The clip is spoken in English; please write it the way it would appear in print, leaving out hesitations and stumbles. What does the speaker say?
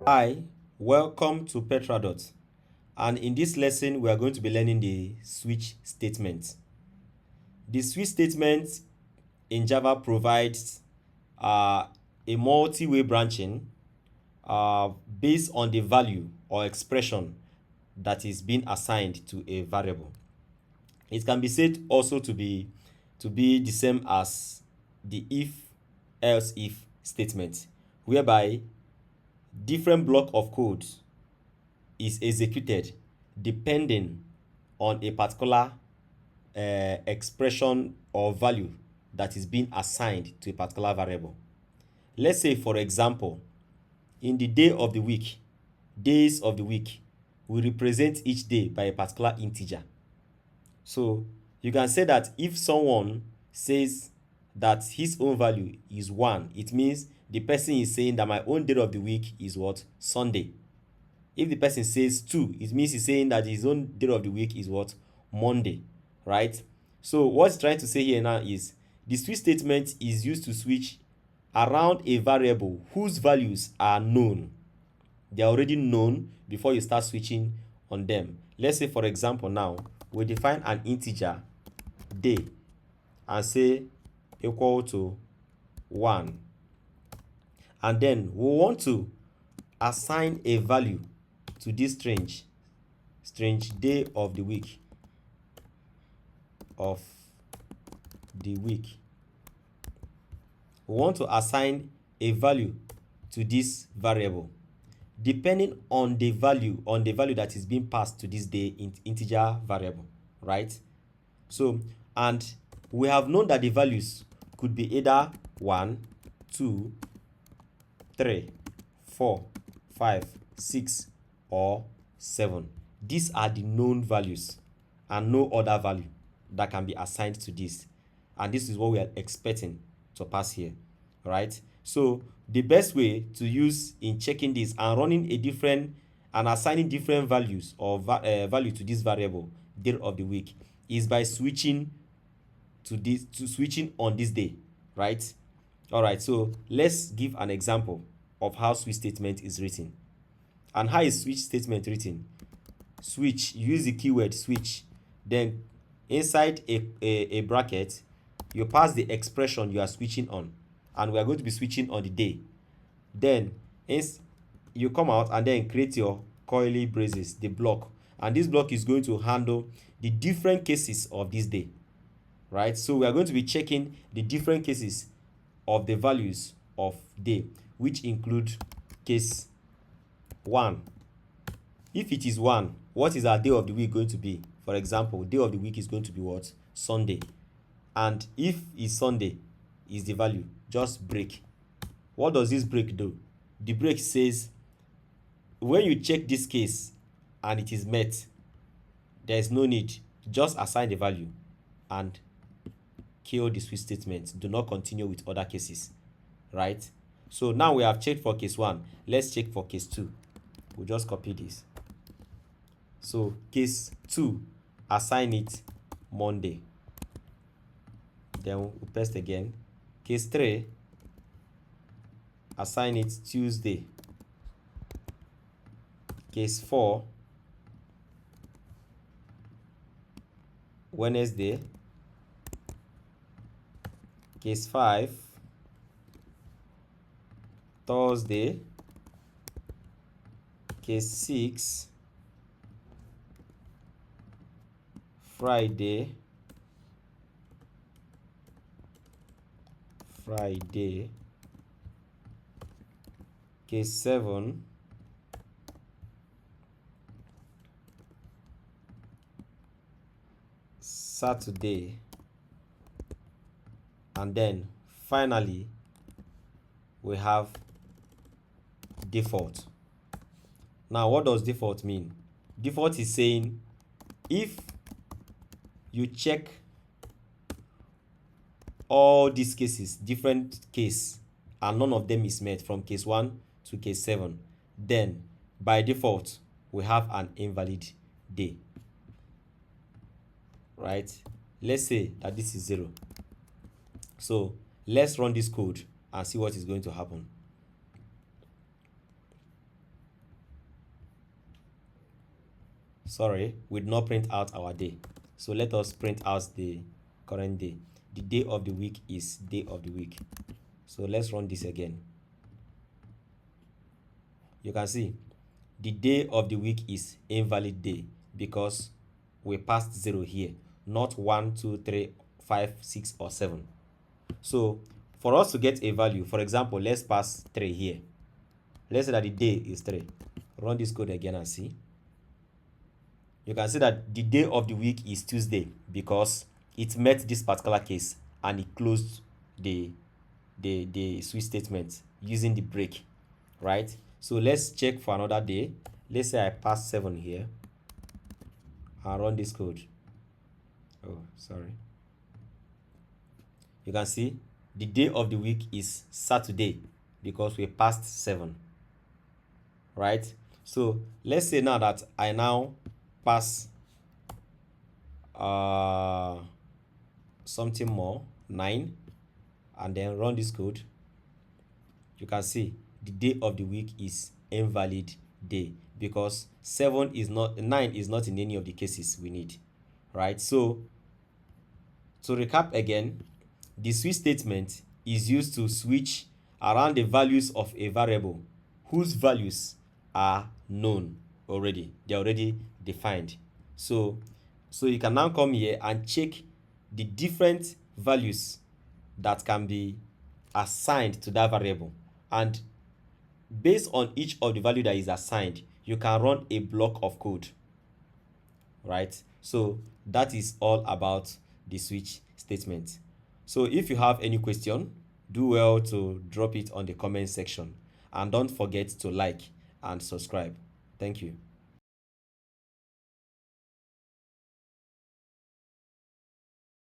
Hi, welcome to Petradot, and in this lesson we are going to be learning the switch statement. The switch statement in Java provides a multi-way branching uh, based on the value or expression that is being assigned to a variable. It can be said also to be the same as the if else if statement, whereby different block of code is executed depending on a particular expression or value that is being assigned to a particular variable. Let's say, for example, in the days of the week, we represent each day by a particular integer. So you can say that if someone says that his own value is 1, it means the person is saying that my own day of the week is what? Sunday. If the person says 2, it means he's saying that his own day of the week is what? Monday, right? So what's trying to say here now is the switch statement is used to switch around a variable whose values are known. They are already known before you start switching on them. Let's say, for example, now we define an integer day and say equal to 1. And then we want to assign a value to this strange day of the week We want to assign a value to this variable depending on the value that is being passed to this day integer variable, right? So, and we have known that the values could be either 1, 2, 3, 4, 5, 6, or 7. These are the known values and no other value that can be assigned to this. And this is what we are expecting to pass here, right? So the best way to use in checking this and running and assigning different values or value to this variable day of the week is by switching on this day, right? All right, so let's give an example of how switch statement is written. And how is switch statement written? Switch, use the keyword switch, then inside a bracket you pass the expression you are switching on, and we are going to be switching on the day. Then you come out and then create your curly braces, the block, and this block is going to handle the different cases of this day, right? So we are going to be checking the different cases of the values of day, which include case 1. If it is 1, what is our day of the week going to be? For example, day of the week is going to be what? Sunday. And if it's Sunday is the value, just break. What does this break do? The break says when you check this case and it is met, there is no need. Just assign the value and kill the switch statement. Do not continue with other cases, right? So now we have checked for case 1. Let's check for case 2. We'll just copy this. So case 2, assign it Monday. Then we'll paste again. Case 3, assign it Tuesday. Case 4, Wednesday. Case 5, Thursday. Case 6, Friday. Case 7, Saturday. And then finally we have default. Now what does default mean? Default is saying if you check all these cases, different case, and none of them is met from case 1 to case 7, then by default we have an invalid day, right? Let's say that this is 0. So let's run this code and see what is going to happen. Sorry, we did not print out our day. So let us print out the current day. The day of the week is day of the week. So let's run this again. You can see the day of the week is invalid day because we passed 0 here, not 1, 2, 3, 5, 6, or 7. So for us to get a value, for example, let's pass 3 here. Let's say that the day is 3. Run this code again and see. You can see that the day of the week is Tuesday because it met this particular case and it closed the switch statement using the break, right? So let's check for another day. Let's say I pass 7 here and run this code. Oh, sorry. You can see the day of the week is Saturday because we passed 7, right? So let's say now that I now pass something more, 9, and then run this code. You can see the day of the week is invalid day because 9 is not in any of the cases we need, right? So to recap again, the switch statement is used to switch around the values of a variable whose values are known already. They're already defined. So you can now come here and check the different values that can be assigned to that variable, and based on each of the value that is assigned, you can run a block of code, right? So that is all about the switch statement. So if you have any question, do well to drop it on the comment section, and don't forget to like and subscribe. Thank you.